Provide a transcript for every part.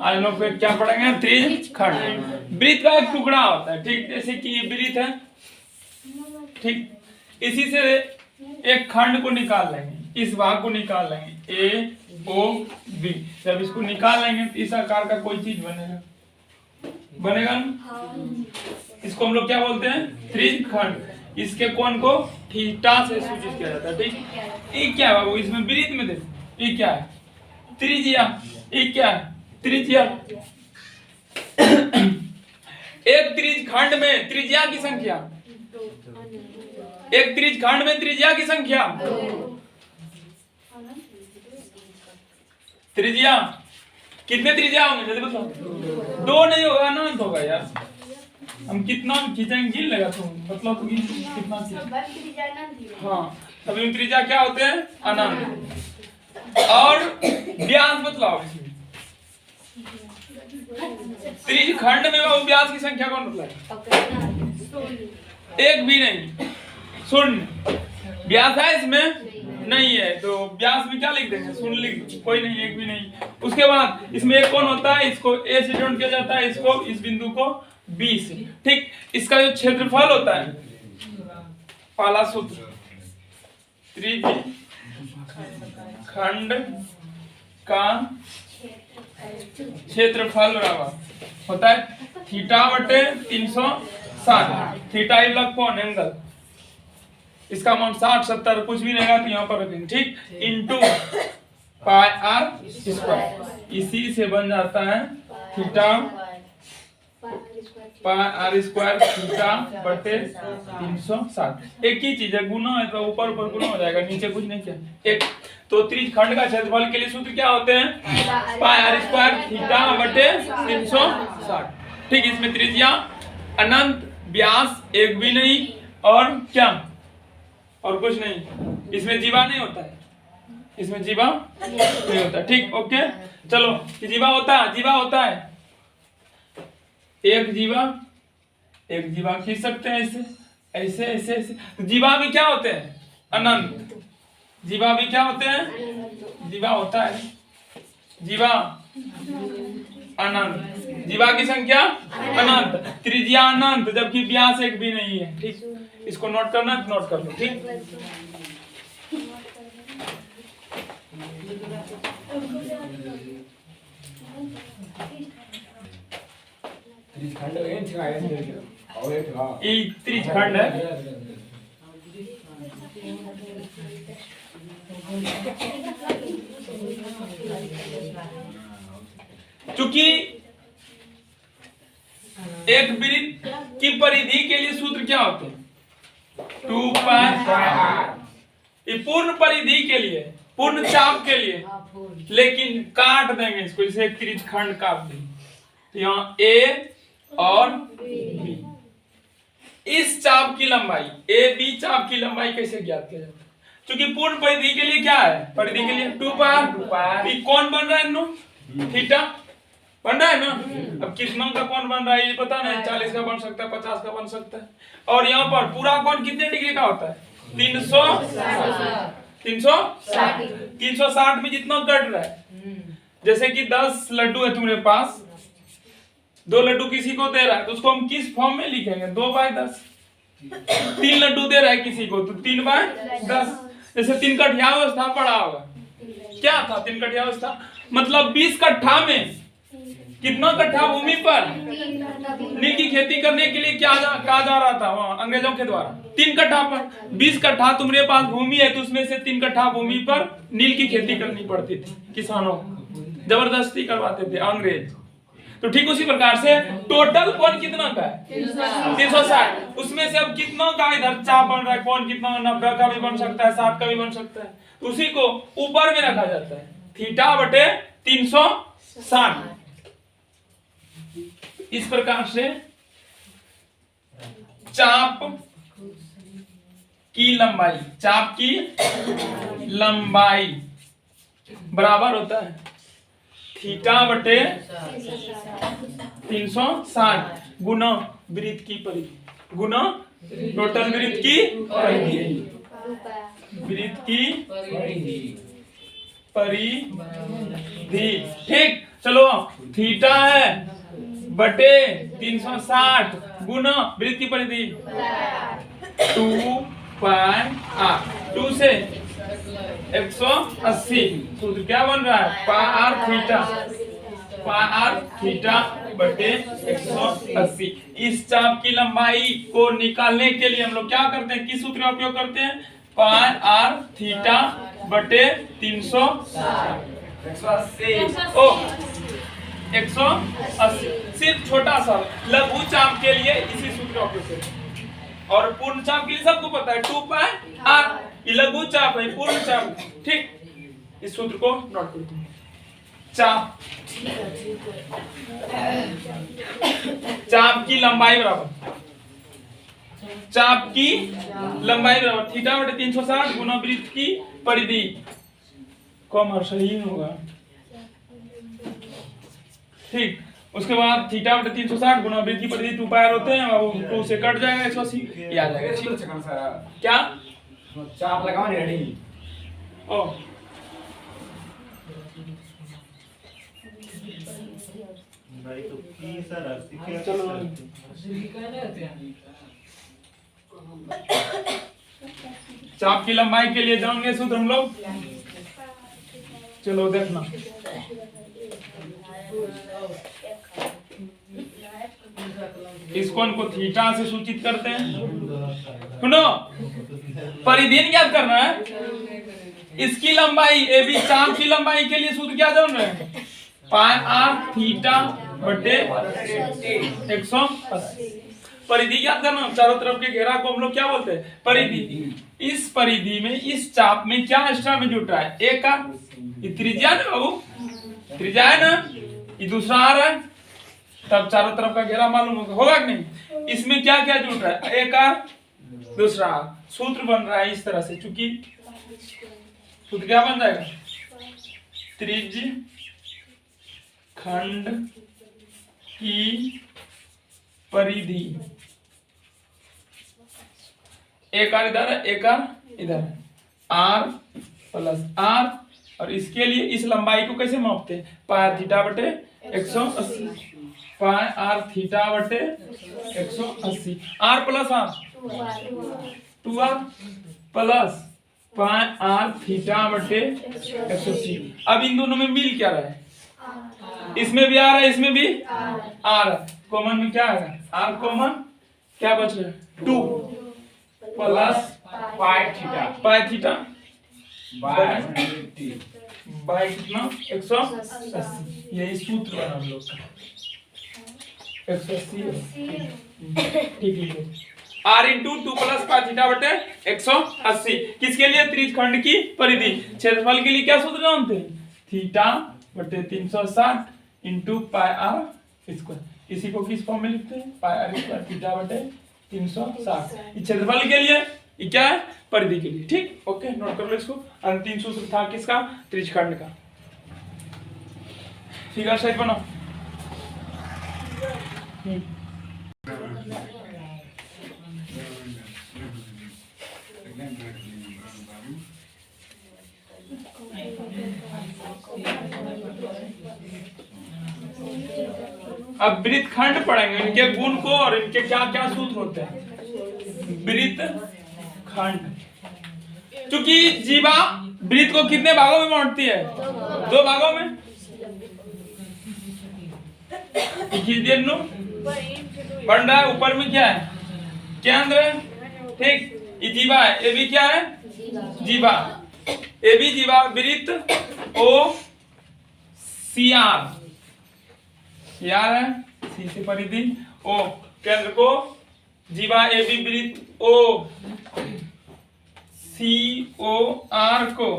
आज लोग फिर क्या पढ़ेंगे? त्रिज खंड। वृत्त का एक टुकड़ा होता है, ठीक, जैसे कि ये वृत्त है, ठीक, इसी से एक खंड को निकाल लेंगे, इस भाग को निकाल लेंगे, ए ओ बी। जब इसको निकाल लेंगे तो इस आकार का कोई चीज बनेगा, बनेगा ना? इसको हम लोग क्या बोलते हैं? त्रिज खंड। इसके कोण को थीटा से सूचित किया जाता है, ठीक। ये क्या है बाबू? इसमें वृत्त में देखो, ये क्या है? त्रिज्या। ये क्या है? त्रिज्या। एक त्रिज खंड में त्रिज्या की संख्या, एक त्रिज खंड में त्रिज्या की संख्या, त्रिज्या कितने त्रिज्या होंगे जल्दी बताओ? दो नहीं होगा, अनंत होगा यार। हम कितना खींचेंगे गिन लेगा तुम, मतलब कितना खींचेंगे? हाँ, तभी त्रिज्या क्या होते हैं? अनंत। और व्यास बतलाओ इसमें। त्रिज खंड में वो व्यास की संख्या कौन बतलाए? एक भी नहीं, शून्य। व्यास है इसमें? नहीं है, तो व्यास में क्या लिख देंगे? शून्य लिख देंगे, कोई नहीं, एक भी नहीं। उसके बाद इसमें एक कौन होता है? इसको ए से जोड़ किया जाता है, इसको, इस बिंदु को बी से, ठीक। इसका जो क्षेत्रफल होता है, पहला सूत्र, त्रिज खंड का क्षेत्रफल बराबर होता है थीटा बटे 360। थीटा लग कौन एंगल, इसका मान 60 70 कुछ भी रहेगा तो यहाँ पर रखेंगे, ठीक, इंटू पाई आर स्क्वायर। इसी से बन जाता है theta pi R square theta बटे 360। एक ही चीज है, गुना है तो ऊपर ऊपर गुना हो जाएगा, नीचे कुछ नहीं किया। एक तो त्रिज खंड का क्षेत्रफल के लिए सूत्र क्या होते हैं? पाई आर स्क्वायर थीटा बटे 360, ठीक। इसमें त्रिज्या अनंत, व्यास एक भी नहीं, और क्या, और कुछ नहीं। इसमें जीवा नहीं होता है, इसमें जीवा नहीं होता, ठीक, ओके। चलो, जीवा होता है, जीवा होता है एक जीवा खींच सकते हैं ऐसे ऐसे ऐसे ऐसे। तो जीवा भी क्या होते हैं? अनंत। जीवा भी क्या होते हैं? जीवा होता है, जीवा अनंत, जीवा की संख्या अनंत, त्रिज्या अनंत, जबकि व्यास एक भी नहीं है, ठीक। इसको नोट करना है तो नोट कर लो, ठीक। त्रिज खंड है, चूंकि एक वृत्त की परिधि के लिए सूत्र क्या होते हैं? 2 पाई। ये पूर्ण परिधि के लिए, पूर्ण चाप के लिए, लेकिन काट देंगे इसको, इसे एक त्रिज खंड काट देंगे, तो यहाँ ए और बी। इस चाप की लंबाई, ए बी चाप की लंबाई कैसे ज्ञात किया जाता है? क्योंकि पूर्ण परिधि के लिए क्या है? परिधि के लिए 2 पाई। कौन बन रहा है नो? थीटा बन रहा है ना। अब कितना का कौन बन रहा है ये पता नहीं, 40 का बन सकता है, 50 का बन सकता है। और यहाँ पर पूरा कौन कितने डिग्री का होता है? 360 में जितना कट रहा है, जैसे कि 10 लड्डू है तुम्हारे पास, 2 लड्डू किसी को दे रहा है तो उसको हम किस फॉर्म में लिखेंगे? 2/10। 3 लड्डू दे रहा है किसी को तो 3/10। जैसे 3 कठिया अवस्था पड़ा होगा, क्या था 3 कठिया अवस्था? मतलब 20 कट्ठा में कितना कट्ठा भूमि पर नील की खेती करने के लिए क्या कहा जा रहा था वहां अंग्रेजों के द्वारा? 3 कट्ठा पर। 20 कट्ठा तुम्हारे पास भूमि है तो उसमें से 3 कट्ठा भूमि पर नील की खेती करनी पड़ती थी, किसानों जबरदस्ती करवाते थे अंग्रेज। तो ठीक उसी प्रकार से टोटल कौन कितना का है? 360। उसमें से अब कितना का इधर चाप बन रहा है? कौन कितना? 90 का भी बन सकता है, 60 का भी बन सकता है, उसी को ऊपर में रखा जाता है थीटा बटे 360। इस प्रकार से चाप की लंबाई, चाप की लंबाई बराबर होता है थीटा बटे 360 गुना वृत्त की परिधि, गुना टोटल वृत्त की परिधि, वृत्त की परिधि। परिधि। ठीक, चलो थीटा है बटे 360 गुना वृत्त की परिधि 2 पाई r। 2 से 180 सूत्र क्या बन रहा है पाई r थीटा बटे 180। इस चाप की लंबाई को निकालने के लिए हम लोग क्या करते हैं, किस सूत्र का उपयोग करते हैं, पाई r थीटा बटे 180 सिर्फ छोटा सा लघु चाप के लिए इसी सूत्र का उपयोग करें। और पूर्ण चाप के लिए सबको पता है 2 पाई r। ये लघु चाप है, पूर्ण चाप। ठीक, इस सूत्र को नोट करते हैं। चाप की लंबाई बराबर थीटा बटे 360 गुना वृत्त की परिधि। कॉमर सही होगा। ठीक, उसके बाद थीटा बटे 360 गुना वृत्त की परिधि 2 पाई होते हैं और 2 से कट जाएगा 180 ये आ जाएगा। क्या चाप लगाओ रेडी। ओ भाई तो की सर चलो चाप की लंबाई के लिए जानेंगे सूत्र हम लोग। चलो देखना, इस कोण को थीटा से सूचित करते हैं। सुनो, परिधि ज्ञात करना है। इसकी लंबाई ए बी चाप की लंबाई के लिए सूत्र क्या जान रहे हैं, पाई r थीटा बटे 180। परिधि ज्ञात करना। चारों तरफ के घेरा को हम लोग क्या बोलते हैं, परिधि। इस परिधि में इस चाप में क्या एक्स्ट्रा में जुड़ रहा है, ए का त्रिज्या ना बाबू, त्रिज्या है ना, ये दूसरा आ रहा है, तब चारों तरफ का घेरा मालूम होगा कि नहीं। इसमें क्या क्या जुड़ रहा है, एक आर दूसरा आर। सूत्र बन रहा है इस तरह से, चूंकि सूत्र क्या बन जाएगा, त्रिज्य खंड की परिधि। एक आर इधर है, एक आर इधर है, आर प्लस आर। और इसके लिए इस लंबाई को कैसे मापते हैं, पाई थीटा बटे 180। पाई आर थीटा बटे 180। R plus R 2r plus pi R theta बटे 180। अब इन दोनों में मिल क्या रहा है, इसमें भी आर है, इसमें भी आर। कॉमन में क्या है, आर कॉमन, क्या बच रहा है 2 प्लस पाई थीटा बाय कितना 180। यही सूत्र बना हम लोग का 180। ठीक है, r into 2 plus pi theta बटे 180। किसके लिए, त्रिज्यखंड की परिधि। क्षेत्रफल के लिए क्या सूत्र जानते हैं, थीटा बटे 360 इंटू पाई आर स्क्वायर। इसी को किस फॉर्म में लिखते हैं, पाई आर स्क्वायर थीटा बटे 360। क्षेत्रफल के लिए ये क्या है, परिधि के लिए। ठीक, ओके, नोट कर लो इसको। अंतिम सूत्र था किसका, त्रिज्यखंड का। फिगर साइज बनाओ। अब वृत्तखंड पढ़ेंगे, इनके गुण को और इनके क्या क्या सूत्र होते हैं। वृत्तखंड, क्योंकि जीवा वृत्त को कितने भागों में बांटती है, 2 भागों में। बन रहा है, ऊपर में क्या है, केंद्र है। ठीक, ये जीवा है, ये भी क्या है, जीवा। ये भी जीवा, वृत्त ओ सी आर, यार है, सी से परिधि, ओ केंद्र को जीवा, ए बी वृत्त ओ सी ओ आर को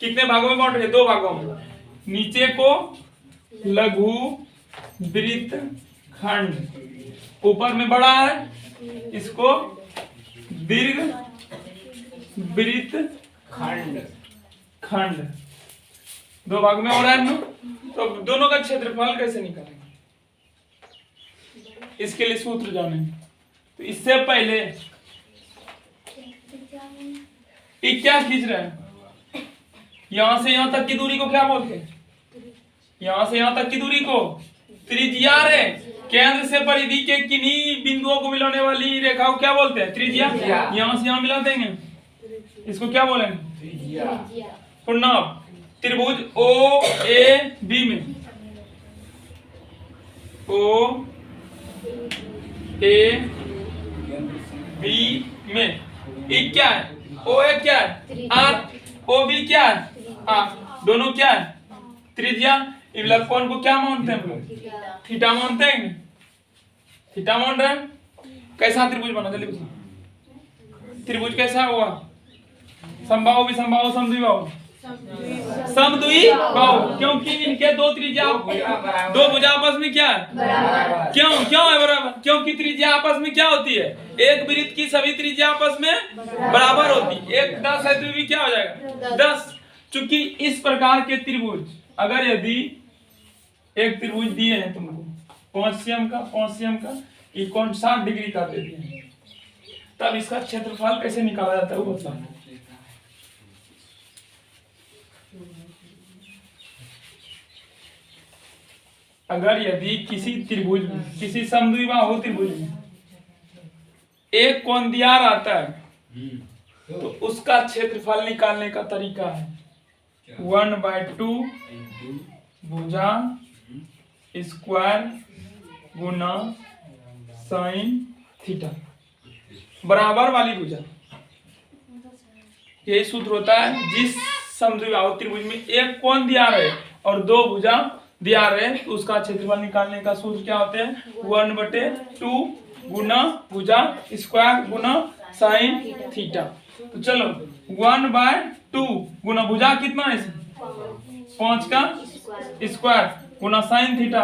कितने भागों में बांट रहे, 2 भागों में। नीचे को लघु वृत्त खंड, ऊपर में बड़ा है, इसको दीर्घ वृत्त खंड 2 भाग में हो रहा है ना। तो दोनों का क्षेत्रफल कैसे निकालेंगे, इसके लिए सूत्र जानेंगे। तो इससे पहले ये क्या खींच रहे हैं, यहां से यहां तक की दूरी को क्या बोलते हैं? यहां से यहां तक की दूरी को त्रिज्या रे। केंद्र से परिधि के किन्हीं बिंदुओं को मिलाने वाली रेखा को क्या बोलते हैं? त्रिज्या। यहां से यहां मिला देंगे, इसको क्या बोलेंगे? पुनः त्रिभुज ओ ए बी में, ओ ए बी में ई क्या है? ओ ए क्या है? आर। ओ बी क्या है? आर। दोनों क्या है? त्रिज्या। इन लग कोण को क्या मानते हैं हम लोग? थीटा मानते हैं। थीटा मान रहे हैं। कैसा त्रिभुज बना? जल्दी बताओ। त्रिभुज कैसा हुआ? समबाहु, विसमबाहु, समद्विबाहु। समद्विबाहु, क्योंकि इनके दो त्रिज्या, दो भुजा आपस में क्या है? क्यों है बराबर? क्योंकि त्रिज्या आपस में क्या होती है? एक वृत्त की सभी त्रिज्या आपस में बराबर होती है। 1 10 है तो भी क्या हो जाएगा? 10। चूंकि इस प्रकार के त्रिभुज, अगर यदि एक त्रिभुज दिए हैं तुमको 5 cm का, 5 cm का, ये कोण 60 डिग्री का दे दिए हैं, तब इसका क्षेत्रफल कैसे निकाला जाता है वो बताना। अगर यदि किसी त्रिभुज में, किसी समद्विबाहु त्रिभुज में एक कोण दिया रहता है तो उसका क्षेत्रफल निकालने का तरीका है 1/2 भुजा स्क्वायर गुना साइन थीटा, बराबर वाली भुजा। यही सूत्र होता है। जिस समद्विबाहु त्रिभुज में एक कोण दिया रहे और दो भुजा दिया रहे तो उसका क्षेत्रफल निकालने का सूत्र क्या होते हैं? 1/2 गुना भुजा स्क्वायर गुना साइन थीटा। तो चलो 1/2 गुना भुजा कितना है? 5 का स्क्वायर गुना साइन थीटा।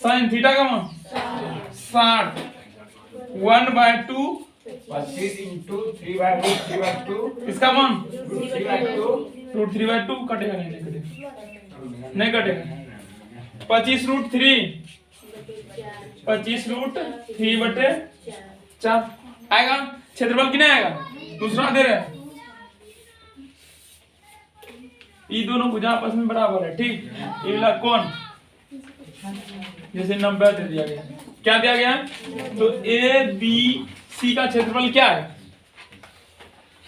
साइन थीटा का मान 60। 1/2 25 into 3/2 इसका मान √3/2 √3/2 कटेगा नहीं? नहीं कटेगा। 25√3 25√3/4 आएगा। क्षेत्रफल कितना आएगा? दूसरा दे रहे ये दोनों भुजा आपस में बराबर है, ठीक। ये वाला कौन? जैसे 90 दे दिया गया, क्या दिया गया? तो ए बी सी का क्षेत्रफल क्या है?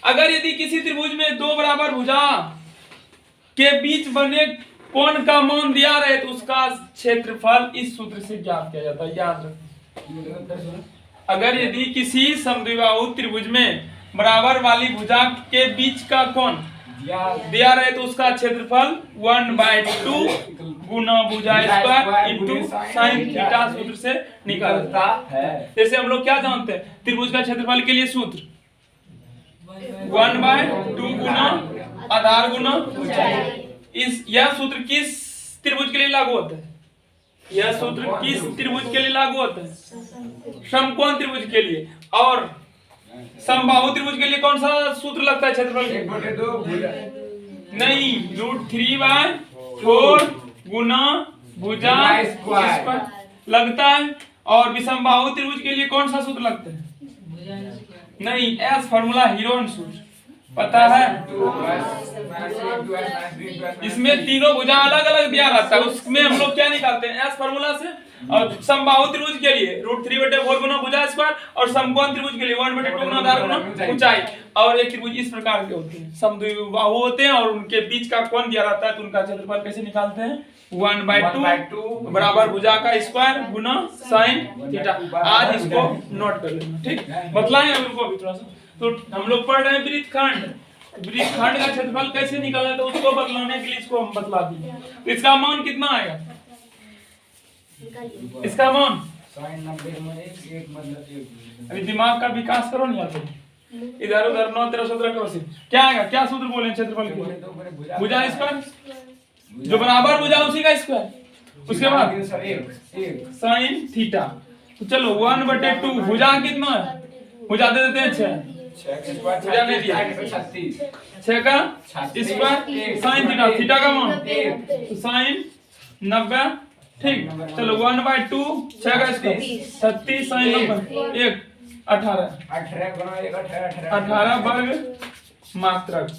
अगर यदि किसी त्रिभुज में दो बराबर भुजा के बीच बने कोण का मान दिया रहे तो उसका क्षेत्रफल इस सूत्र से ज्ञात किया जाता है। याद रखो, अगर यदि किसी समद्विबाहु त्रिभुज में बराबर वाली भुजा के बीच का कोण दिया रहे तो उसका क्षेत्रफल 1/2 गुना भुजा स्क्वायर इंटू साइन थीटा सूत्र से निकलता है। जैसे हम लोग क्या जानते हैं त्रिभुज का क्षेत्रफल के लिए सूत्र 1/2 गुना आधार गुना ऊंचाई। यह सूत्र किस त्रिभुज के लिए लागू होता है? यह सूत्र किस त्रिभुज के लिए लागू होता है? समकोण त्रिभुज के लिए। और समबाहु त्रिभुज के लिए कौन सा सूत्र लगता है क्षेत्रफल के? 1/2 नहीं, √3/4 गुना भुजा स्क्वायर लगता है। और विषमबाहु त्रिभुज के लिए कौन सा सूत्र लगता है? नहीं, एस फॉर्मूला हीरोन सूत्र पता है। इसमें तीनों भुजा अलग अलग दिया रहता है, उसमें हम लोग क्या निकालते हैं? एस फॉर्मूला से। और समबाहु त्रिभुज के लिए √3/4 गुना भुजा स्क्वायर और समकोण त्रिभुज के लिए 1/2 गुना आधार गुना ऊंचाई। और एक त्रिभुज इस प्रकार के होते हैं, समद्विबाहु होते हैं और उनके बीच का कोण दिया रहता है तो उनका क्षेत्रफल कैसे निकालते हैं? 1/2 बराबर भुजा का स्क्वायर गुना साइन थीटा। आज इसको नोट कर लेना, ठीक। बतलाएं उनको अभी थोड़ा सा। तो हम लोग पढ़ रहे हैं वृत्तखंड। वृत्तखंड का क्षेत्रफल कैसे निकालना है तो उसको बतलाने के लिए इसको हम बतला दिए। तो इसका मान कितना आएगा? इसका मान sin 90 में एक मतलब एक। अभी दिमाग का विकास करो नहीं आप इधर उधर 9 13 17 का वैसे क्या आएगा? क्या सूत्र बोले क्षेत्रफल के लिए? भुजा स्क्वायर जो बराबर भुजा उसी का स्क्वायर, उसके बाद साइन थीटा। तो चलो 1/2 भुजा कितना है? भुजा दे देते हैं 6 भुजा नहीं दिया 6 का स्क्वायर साइन थीटा, थीटा का मान तो साइन 90, ठीक। चलो 1/2 6 का स्क्वायर 36 साइन 90 1 18 18 गुना 1 18 18 वर्ग मात्रक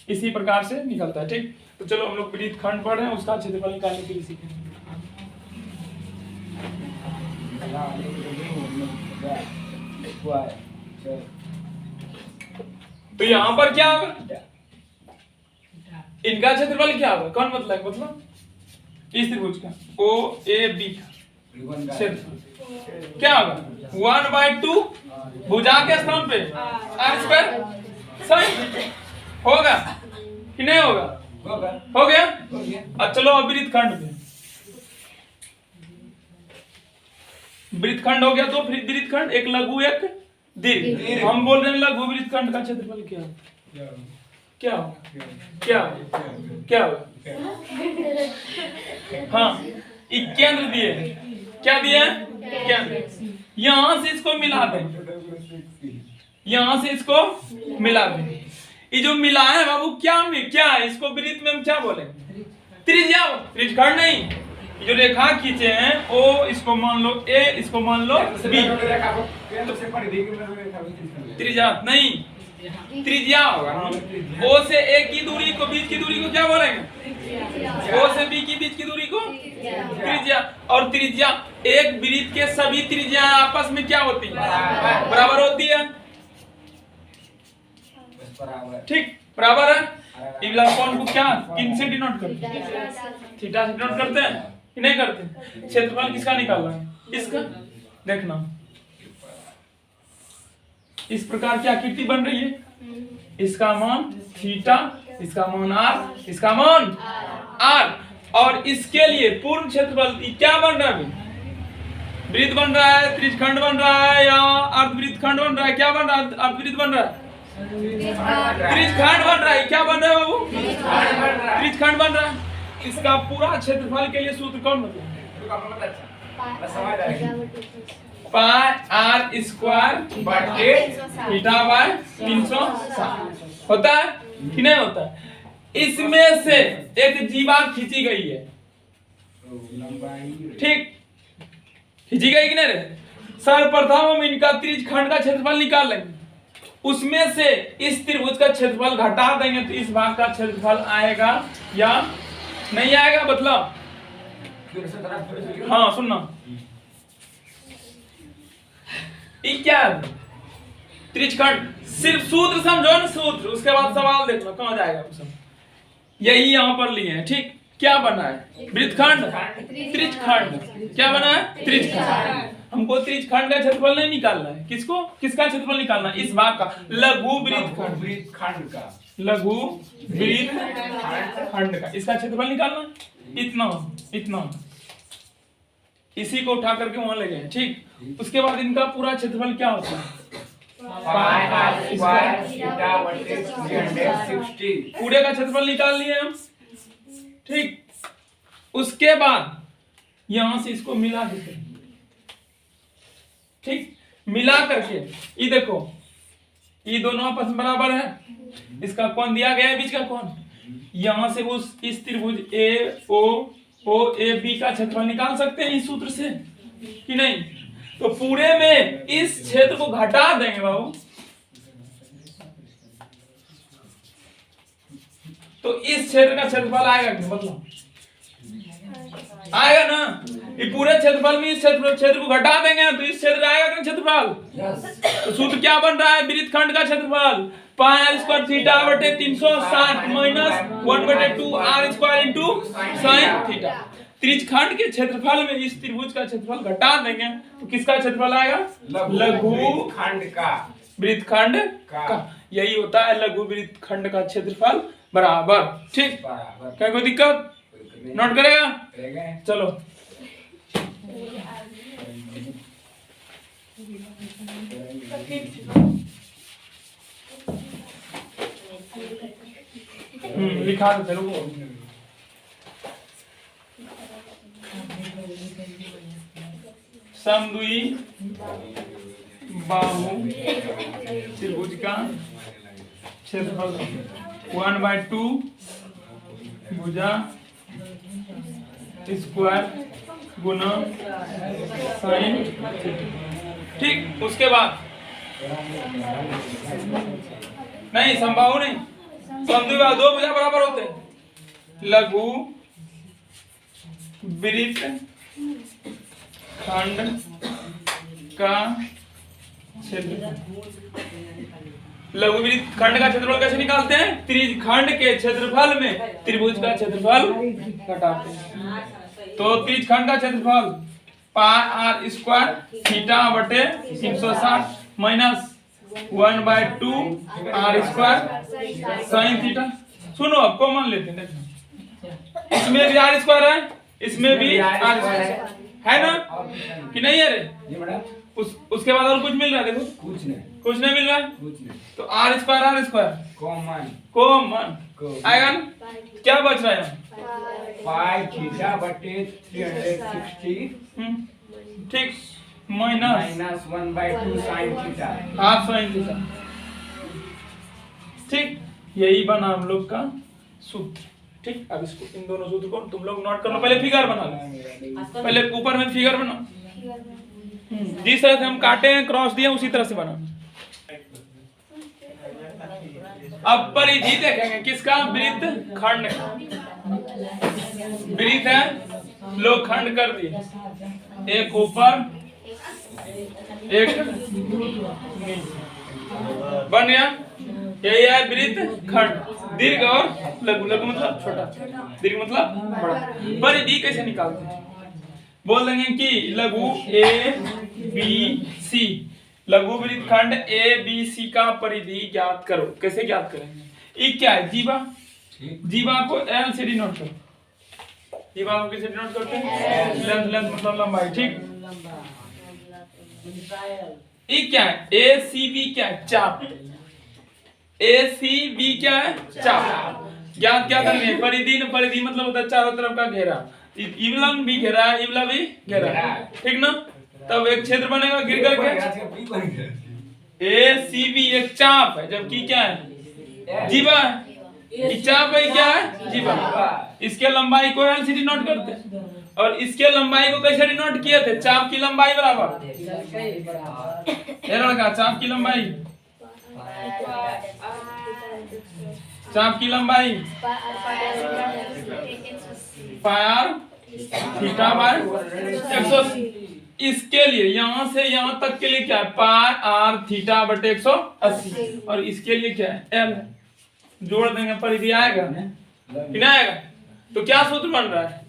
इसी प्रकार से निकलता है। ठीक, तो चलो हम लोग वृत्तखंड पढ़ रहे हैं, उसका क्षेत्रफल निकालने के लिए सीखेंगे। तो यहाँ पर क्या होगा, इनका क्षेत्रफल क्या होगा, कौन मतलब इस त्रिभुज का ओ ए बी का क्षेत्रफल क्या होगा 1/2 भुजा के स्थान पे आर स्क्वायर साइन होगा कि नहीं होगा, हो गया। अब चलो अब वृत्तखंड पे, वृत्तखंड हो गया तो फिर वृत्तखंड एक लघु एक दीर्घ। हम बोल रहे हैं लघु वृत्तखंड का क्षेत्रफल क्या होगा, क्या होगा, क्या होगा, क्या होगा, हाँ केंद्र दिए, क्या दिए केंद्र, यहां से इसको मिला दें, यहां से इसको मिला दें। ये जो मिला है बाबू क्या में क्या है, इसको वृत्त में हम क्या बोलेंगे, त्रिज्या, त्रिज्यखंड नहीं। ये जो रेखा खींचे हैं ओ, इसको मान लो ए, इसको मान लो बी, त्रिज्या नहीं, त्रिज्या होगा। ओ से ए की दूरी को, बीच की दूरी को क्या बोलेंगे, ओ से बी की बीच की दूरी को त्रिज्या। और त्रिज्या एक वृत्त के सभी त्रिज्या आपस में क्या होती है, बराबर होती है। ठीक, बराबर है। इबला कौन को क्या किन से डिनोट करते हैं, थीटा से डिनोट करते हैं कि नहीं करते। क्षेत्रफल किसका निकालना है, इसका। देखना इस प्रकार की आकृति बन रही है, इसका मान थीटा, इसका मान आर, इसका मान आर। और इसके लिए पूर्ण क्षेत्रफल क्या बन रहा है, वृत्त बन रहा है, त्रिज्यखंड बन रहा है या अर्धवृत्तखंड बन रहा है, क्या बन रहा है, अर्धवृत्त बन रहा है, त्रिज्यखंड बन रहा है, क्या बन रहा है बाबू, त्रिज्यखंड बन रहा है। इसका पूरा क्षेत्रफल के लिए सूत्र कौन बताए, पाई आर स्क्वायर बटे थीटा बाय 360 होता है कि नहीं होता है। इसमें से एक जीवा खींची गई है, ठीक, खींची गई कि नहीं रे। सर्वप्रथम हम इनका त्रिज्यखंड का क्षेत्रफल निकाल लेंगे, उसमें से इस त्रिभुज का क्षेत्रफल घटा देंगे तो इस भाग का क्षेत्रफल आएगा या नहीं आएगा, मतलब हाँ सुनना, ये क्या है त्रिज्यखंड, सिर्फ सूत्र समझो ना, सूत्र, उसके बाद सवाल देखना कहां जाएगा सब। यही यहां पर लिए हैं, ठीक। क्या बना है, वृत्तखंड, त्रिज्यखंड, क्या बना है, त्रिज्यखंड। हमको त्रिज्यखंड का क्षेत्रफल नहीं निकालना है, किसको, किसका क्षेत्रफल निकालना है, इस भाग का, लघु वृत्तखंड का, लघु वृत्तखंड का, इसका क्षेत्रफल निकालना है। इतना इतना इसी को उठा करके वहां ले गए, ठीक। उसके बाद इनका पूरा क्षेत्रफल क्या होता है, पूरे का क्षेत्रफल निकाल लिए हम, ठीक। उसके बाद यहां से इसको मिला देते, ठीक, मिला करके ये देखो, ये दोनों आपस में बराबर है, इसका कोण दिया गया है, बीच का कोण, यहां से उस इस त्रिभुज ए ओ ए बी का क्षेत्रफल निकाल सकते हैं इस सूत्र से कि नहीं। तो पूरे में इस क्षेत्र को घटा देंगे बाबू, तो इस क्षेत्र का क्षेत्रफल आएगा कि मतलब आएगा ना। ये पूरे क्षेत्रफल में इस क्षेत्र को घटा देंगे तो इस क्षेत्र आएगा कि क्षेत्रफल। तो सूत्र क्या बन रहा है, वृत्तखंड का क्षेत्रफल पाई आर स्क्वायर थीटा बटे 360 minus 1/2 R square into sine theta. त्रिज्यखंड के क्षेत्रफल में इस त्रिभुज का क्षेत्रफल घटा देंगे तो किसका क्षेत्रफल आएगा, लघु खंड का, वृत्तखंड का। यही होता है लघु वृत्तखंड का क्षेत्रफल बराबर, ठीक। क्या कोई दिक्कत, नोट करेगा, चलो। लिखा दो चलो। समद्वि बाहु त्रिभुज का क्षेत्रफल 1/2 भुजा स्क्वायर गुना साइन, ठीक। उसके बाद नहीं, समबाहु नहीं, समद्विबाहु दो भुजा बराबर होते हैं। लघु वृत्त खंड का क्षेत्रफल। लघु वृत्त खंड का क्षेत्रफल कैसे निकालते हैं? त्रिज्यखंड के क्षेत्रफल में त्रिभुज का क्षेत्रफल घटाते हैं। तो त्रिज्यखंड का क्षेत्रफल पाई आर स्क्वायर थीटा बटे 360 minus 1/2 R square sine theta. सुनो अब कॉमन लेते हैं, देखो इसमें भी आर स्क्वायर है, इसमें भी आर स्क्वायर है ना कि नहीं है रे? जी मैडम। उसके बाद और कुछ मिल रहा है? देखो कुछ नहीं, कुछ नहीं मिल रहा है, कुछ नहीं। तो आर स्क्वायर कॉमन कॉमन आएगा ना? क्या बच रहा है? पाई थीटा बटे 360 ठीक minus minus 1/2 sine theta. Half sine theta. ठीक, यही बना हम लोग का सूत्र। ठीक, अब इसको इन दोनों सूत्र को तुम लोग नोट कर लो। पहले फिगर बना लो, पहले ऊपर में फिगर बनाओ। जिस तरह से हम काटे हैं क्रॉस दिया उसी तरह से बनाना। अब परिधि देखेंगे किसका? वृत्त खंड का। वृत्त है, लोग खंड कर दिए, एक ऊपर एक नीचे बन गया। यही है वृत्त खंड। दीर्घ और लघु, लघु मतलब छोटा, दीर्घ मतलब बड़ा। परिधि कैसे निकालते हैं? बोल देंगे कि लघु ए बी सी, लघु वृत्त खंड ए बी सी का परिधि ज्ञात करो। कैसे ज्ञात करेंगे? ये क्या है? जीवा। जीवा को एल से डिनोट करो। जीवा को कैसे डिनोट करते हैं? लेंथ, लेंथ मतलब लंबाई। ठीक, ये क्या है? ए सी बी क्या है? चाप। ए सी बी क्या है? चाप। ज्ञात क्या करनी है? परिधि। परिधि मतलब होता है चारों तरफ का घेरा। इवलन भी घेरा है, इवला भी घेरा है, ठीक ना? तब एक क्षेत्र बनेगा गिर करके। ए सी बी एक चाप है, जबकि क्या है? जीवा है। ये चाप है, क्या है? जीवा। इसके लंबाई को एल से डिनोट करते हैं, और इसके लंबाई को कैसे डिनोट किए थे? चाप की लंबाई बराबर। ये लड़का चाप की लंबाई, चाप की लंबाई पाई आर थीटा बाय 180। इसके लिए यहाँ से यहाँ तक के लिए क्या है? पाई आर थीटा बटे 180। और इसके लिए क्या है? एल। जोड़ देंगे, परिधि आएगा कि नहीं आएगा? तो क्या सूत्र बन रहा है?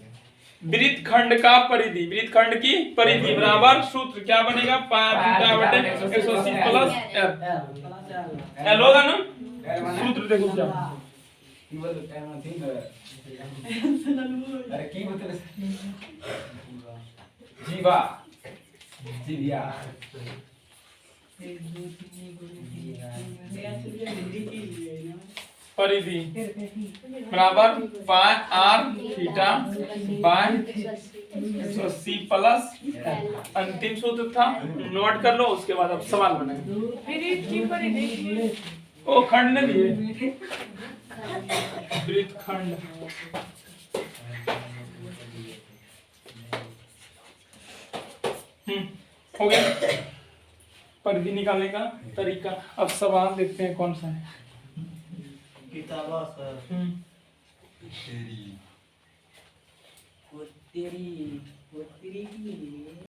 वृत्त खंड का परिधि, वृत्त खंड की परिधि बराबर सूत्र क्या बनेगा? पाई आर थीटा बटे 180 प्लस एल। एल होगा ना? सूत्र देखो क्या अरे की बोलते जीवा जीविया। परिधि बराबर पाई आर थीटा बाय 180 प्लस अंतिम सूत्र था, नोट कर लो। उसके बाद अब सवाल बनाएंगे। ओ खंड ने दिए वृत्त खंड। हो गया परिधि निकालने का तरीका। अब सवाल देखते हैं कौन सा है। किताबा सर। तेरी